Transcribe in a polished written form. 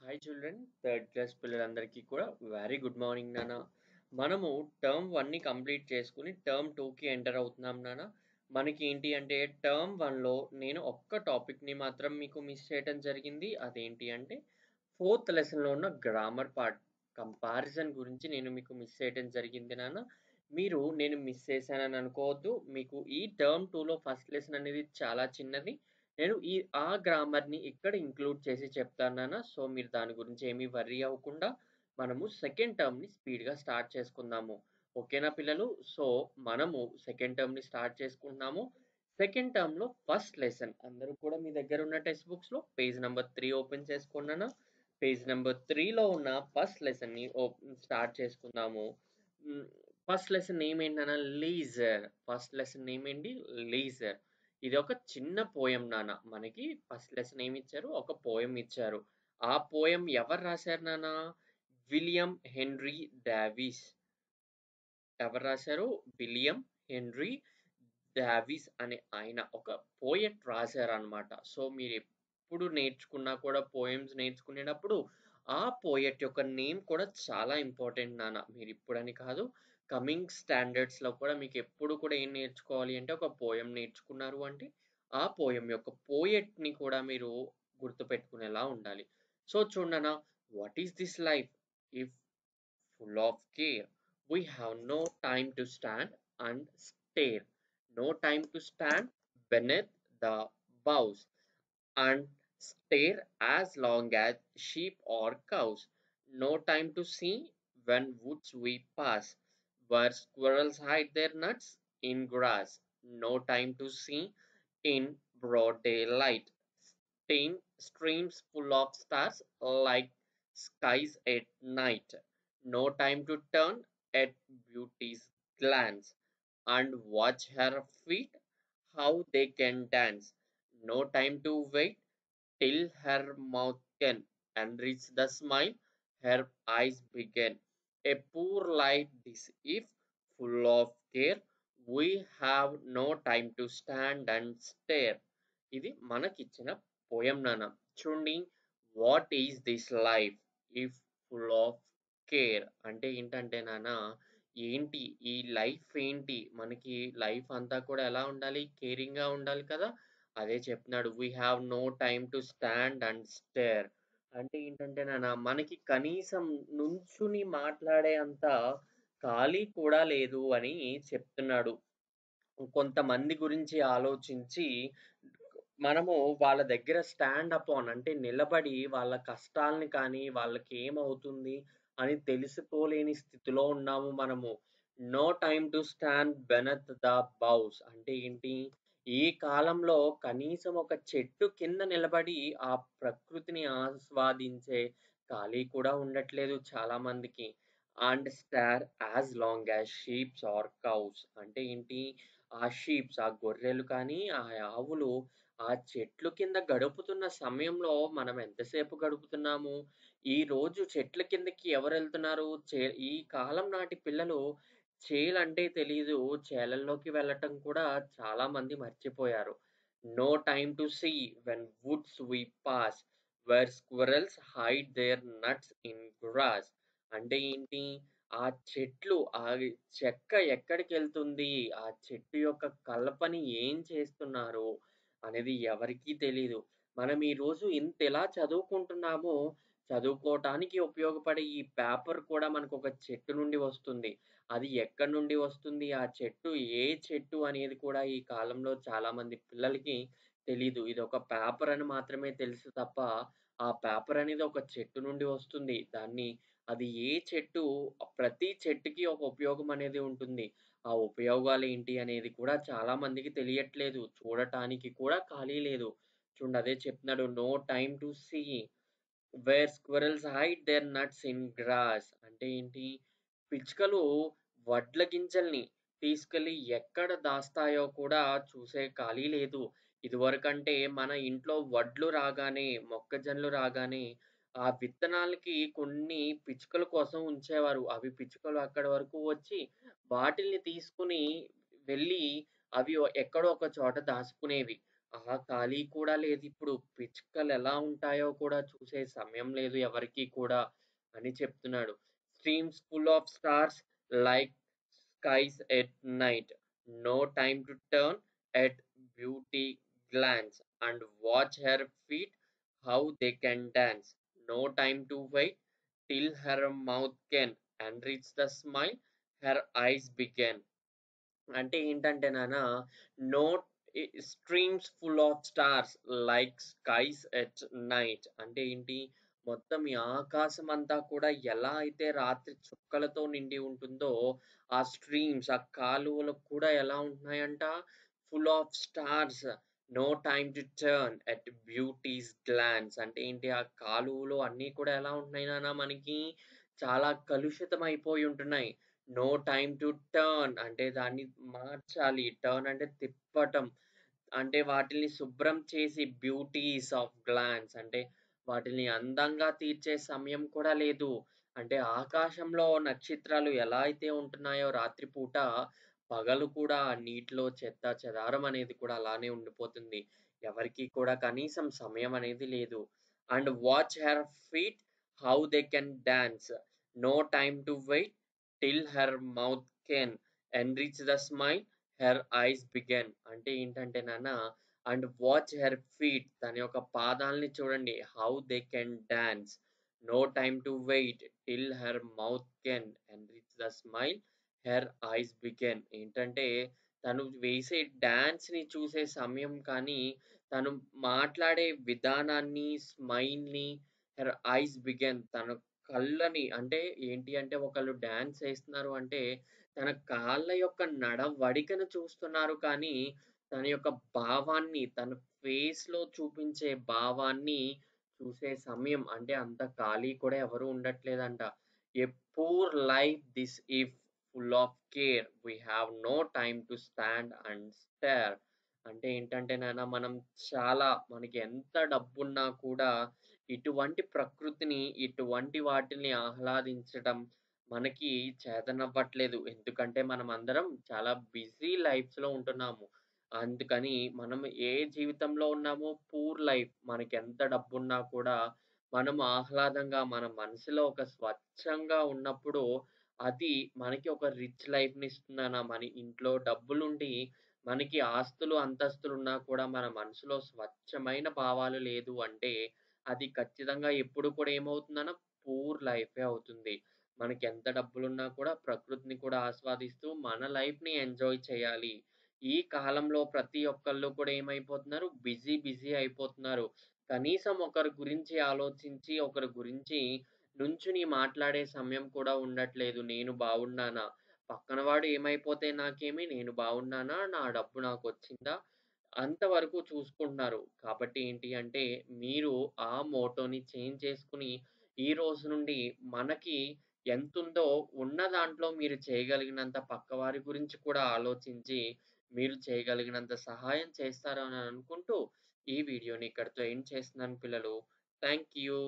Hi children, third class పిల్లలందరికీ కూడా very good morning నాన్న. మనము టర్మ్ వన్ని కంప్లీట్ చేసుకుని టర్మ్ టూకి ఎంటర్ అవుతున్నాం నాన్న. మనకి ఏంటి అంటే టర్మ్ వన్లో నేను ఒక్క టాపిక్ని మాత్రం మీకు మిస్ చేయడం జరిగింది. అదేంటి అంటే ఫోర్త్ లెసన్లో ఉన్న గ్రామర్ పార్ట్ కంపారిజన్ గురించి నేను మీకు మిస్ చేయడం జరిగింది నాన్న. మీరు నేను మిస్ చేశానని అనుకోవద్దు. మీకు ఈ టర్మ్ టూలో ఫస్ట్ లెసన్ అనేది చాలా చిన్నది. నేను ఆ గ్రామర్‌ని ఇక్కడ ఇంక్లూడ్ చేసి చెప్తాను నాన్న. సో, మీరు దాని గురించి ఏమీ వర్రీ అవ్వకుండా మనము సెకండ్ టర్మ్‌ని స్పీడ్‌గా స్టార్ట్ చేసుకుందాము. ఓకేనా పిల్లలు? సో, మనము సెకండ్ టర్మ్‌ని స్టార్ట్ చేసుకుంటున్నాము. సెకండ్ టర్మ్‌లో ఫస్ట్ లెసన్ అందరూ కూడా మీ దగ్గర ఉన్న టెక్స్ట్ బుక్స్‌లో పేజ్ నంబర్ 3 ఓపెన్ చేసుకోండి నాన్న. పేజ్ నంబర్ 3లో ఉన్న ఫస్ట్ లెసన్‌ని స్టార్ట్ చేసుకుందాము. హ్మ్. ఫస్ట్ లెసన్ నేమ్ ఏంటి నాన్న? లీజర్. ఫస్ట్ లెసన్ నేమ్ ఏంటి? లీజర్. ఇది ఒక చిన్న పోయం నాన్న. మనకి ఫస్ట్ లెసన్ ఏమి ఇచ్చారు? ఒక పోయం ఇచ్చారు. ఆ పోయం ఎవరు రాశారు నాన్న? William henry Davis. ఎవరు రాశారు? విలియం హెన్రీ డావిస్ అనే ఆయన ఒక పోయెట్ రాశారనమాట. సో, మీరు ఎప్పుడు నేర్చుకున్నా కూడా పోయమ్స్ నేర్చుకునేటప్పుడు ఆ పోయెట్ యొక్క నేమ్ కూడా చాలా ఇంపార్టెంట్ నాన్న. మీరు ఇప్పుడని కాదు, కమింగ్ స్టాండర్డ్స్‌లో కూడా మీకు ఎప్పుడు కూడా ఏం నేర్చుకోవాలి అంటే ఒక పోయం నేర్చుకున్నారు అంటే ఆ పోయం యొక్క పోయెట్‌ని కూడా మీరు గుర్తుపెట్టుకునేలా ఉండాలి. సో, చూడన్న, what is this life if full of care? We have no time to stand and stare, no time to stand beneath the boughs and stare as long as sheep or cows, no time to see when woods we pass, where squirrels hide their nuts in grass, no time to see in broad daylight, streams full of stars like skies at night, no time to turn at beauty's glance and watch her feet how they can dance, no time to wait till her mouth can enrich the smile her eyes begin. A poor life this if full of care we have no time to stand and stare. ఇది మనకిచ్చిన poem నాన్న. చూడండి, what is this life if full of care అంటే ఏంటంటే నాన్న, ఏంటి ఈ life ఏంటి? మనకి లైఫ్ అంతా కూడా ఎలా ఉండాలి? కేరింగ్‌గా ఉండాలి కదా! అదే చెప్తున్నాడు. We have no time to stand and stare. అంటే ఏంటంటే నాన్న, మనకి కనీసం నుంచుని మాట్లాడే అంత ఖాళీ కూడా లేదు అని చెప్తున్నాడు. కొంతమంది గురించి ఆలోచించి మనము వాళ్ళ దగ్గర స్టాండ్ అపాన్ అంటే నిలబడి వాళ్ళ కష్టాల్ని కానీ, వాళ్ళకేమవుతుంది అని తెలుసుకోలేని స్థితిలో ఉన్నాము మనము. No time to stand beneath the boughs అంటే ఏంటి? ఈ కాలంలో కనీసం ఒక చెట్టు కింద నిలబడి ఆ ప్రకృతిని ఆస్వాదించే ఖాళీ కూడా ఉండట్లేదు చాలా మందికి. And stare as long as sheep or cows అంటే ఏంటి? ఆ షీప్స్ ఆ గొర్రెలు కానీ, ఆ ఆవులు ఆ చెట్లు కింద గడుపుతున్న సమయంలో మనం ఎంతసేపు గడుపుతున్నాము? ఈరోజు చెట్ల కిందకి ఎవరెళ్తున్నారు? ఈ కాలం నాటి పిల్లలు చేలంటే తెలీదు. చేలల్లోకి వెళ్ళటం కూడా చాలా మంది మర్చిపోయారు. No time to see when woods we pass where squirrels hide their nuts in grass అంటే ఏంటి? ఆ చెట్లు చెక్క ఎక్కడికెళ్తుంది? ఆ చెట్టు యొక్క కలపని ఏం చేస్తున్నారు? అనేది ఎవరికీ తెలీదు. మనం ఈరోజు ఇంతెలా చదువుకుంటున్నామో, చదువుకోటానికి ఉపయోగపడే ఈ పేపర్ కూడా మనకొక చెట్టు నుండి వస్తుంది. అది ఎక్కడి నుండి వస్తుంది? ఆ చెట్టు ఏ చెట్టు అనేది కూడా ఈ కాలంలో చాలామంది పిల్లలకి తెలీదు. ఇదొక పేపర్ అని మాత్రమే తెలుసు తప్ప, ఆ పేపర్ అనేది ఒక చెట్టు నుండి వస్తుంది. అది ఏ చెట్టు ప్రతి చెట్టుకి ఒక ఉపయోగం అనేది ఉంటుంది. ఆ ఉపయోగాలేంటి అనేది కూడా చాలా మందికి తెలియట్లేదు. చూడటానికి కూడా ఖాళీ లేదు. చూడండి అదే చెప్తున్నాడు. No time to see where squirrels hide their nuts in grass అంటే ఏంటి? పిచ్చుకలు వడ్ల గింజల్ని తీసుకెళ్ళి ఎక్కడ దాస్తాయో కూడా చూసే ఖాళీ లేదు. ఇదివరకంటే మన ఇంట్లో వడ్లు రాగానే, మొక్కజొన్నలు రాగానే ఆ విత్తనాలకి కొన్ని పిచ్చుకల కోసం ఉంచేవారు. అవి పిచ్చుకలు అక్కడి వరకు వచ్చి వాటిల్ని తీసుకొని వెళ్ళి అవి ఎక్కడో ఒక చోట దాచుకునేవి. ఖాళీ కూడా లేదిప్పుడు. పిచ్చుకలెలా ఉంటాయో కూడా చూసే సమయం లేదు ఎవరికీ కూడా అని చెప్తున్నాడు. Streams full of stars like skies at night. No time to turn at beauty glance and watch her feet how they can dance. No time to wait till her mouth can enrich the smile her eyes begin. అంటే ఏంటంటే no streams full of stars like skies at night అంటే ఏంటి మొత్తం ఈ ఆకాశం అంతా కూడా ఎలా అయితే రాత్రి చుక్కలతో నిండి ఉంటుందో ఆ స్ట్రీమ్స్ ఆ కాలువలు కూడా ఎలా ఉంటున్నాయంట full of stars no time to turn at beauty's glance అంటే ఏంటి ఆ కాలువలు అన్నీ కూడా ఎలా ఉంటున్నాయి మనకి చాలా కలుషితం అయిపోయి ఉంటున్నాయి నో టైమ్ టు టర్న్ అంటే దాన్ని మార్చాలి. టర్న్ అంటే తిప్పటం. అంటే వాటిల్ని శుభ్రం చేసి బ్యూటీస్ ఆఫ్ గ్లాన్స్ అంటే వాటిల్ని అందంగా తీర్చే సమయం కూడా లేదు. అంటే ఆకాశంలో నక్షత్రాలు ఎలా అయితే ఉంటున్నాయో రాత్రిపూట, పగలు కూడా నీటిలో చెత్త చెదారం అనేది కూడా అలానే ఉండిపోతుంది. ఎవరికీ కూడా కనీసం సమయం అనేది లేదు. And watch her feet how they can dance. No time to wait till her mouth can enrich the smile her eyes begin అంటే ఏంటంటే అండ్ వాచ్ హెర్ ఫీట్ తన యొక్క పాదాల్ని చూడండి how they can dance no time to wait till her mouth can enrich the smile her eyes began ఏంటంటే తను వేసే dance ని చూసే సమయం కానీ తను మాట్లాడే విధానాన్ని స్మైల్ని హెర్ ఐస్ బిగెన్ తన కళ్ళని అంటే ఏంటి అంటే ఒకళ్ళు డాన్స్ ఏస్తున్నారు అంటే, తన కాళ్ళ యొక్క నడవడికను చూస్తున్నారు కానీ, తన యొక్క భావాన్ని తన ఫేస్‌లో చూపించే భావాన్ని చూసే సమయం అంటే అంత ఖాళీ కూడా ఎవరు ఉండట్లేదంట. A poor life this if full of care. We have no time to stand and stare. అంటే ఏంటంటే మనం చాలా మనకి ఎంత డబ్బున్నా కూడా ఇటువంటి ప్రకృతిని, ఇటువంటి వాటిని ఆహ్లాదించడం మనకి చేతనవ్వట్లేదు. ఎందుకంటే మనమందరం చాలా బిజీ లైఫ్స్‌లో ఉంటున్నాము. అందుకని మనం ఏ జీవితంలో ఉన్నామో పూర్ లైఫ్ మనకెంత డబ్బున్నా కూడా మనం ఆహ్లాదంగా మన మనసులో ఒక స్వచ్ఛంగా ఉన్నప్పుడు అది మనకి ఒక రిచ్ లైఫ్‌నిస్తుందన్న. మన ఇంట్లో డబ్బులుండి మనకి ఆస్తులు, అంతస్తులున్నా కూడా మన మనసులో స్వచ్ఛమైన భావాలు లేదు అంటే అది ఖచ్చితంగా ఎప్పుడు కూడా ఏమవుతుందన్న పూర్ లైఫే అవుతుంది. మనకెంత డబ్బులున్నా కూడా ప్రకృతిని కూడా ఆస్వాదిస్తూ మన లైఫ్‌ని ఎంజాయ్ చేయాలి. ఈ కాలంలో ప్రతి ఒక్కళ్ళు కూడా ఏమైపోతున్నారు బిజీ అయిపోతున్నారు. కనీసం ఒకరి గురించి ఆలోచించి, ఒకరి గురించి నుంచుని మాట్లాడే సమయం కూడా ఉండట్లేదు. నేను బాగున్నానా? పక్కన వాడు ఏమైపోతే నాకేమి? నేను బాగున్నానా? నా డబ్బు నాకొచ్చిందా? అంతవరకు చూసుకుంటున్నారు. కాబట్టి ఏంటి అంటే, మీరు ఆ మోటోని చేంజ్ చేసుకొని, ఈ రోజు నుండి మనకి ఎంతుందో ఉన్న దాంట్లో మీరు చేయగలిగినంత పక్కవారి గురించి కూడా ఆలోచించి, మీరు చేయగలిగినంత సహాయం చేస్తారని అనుకుంటూ, ఈ వీడియోని ఇక్కడితో ఎండ్ చేస్తున్నాను పిల్లలు. Thank you.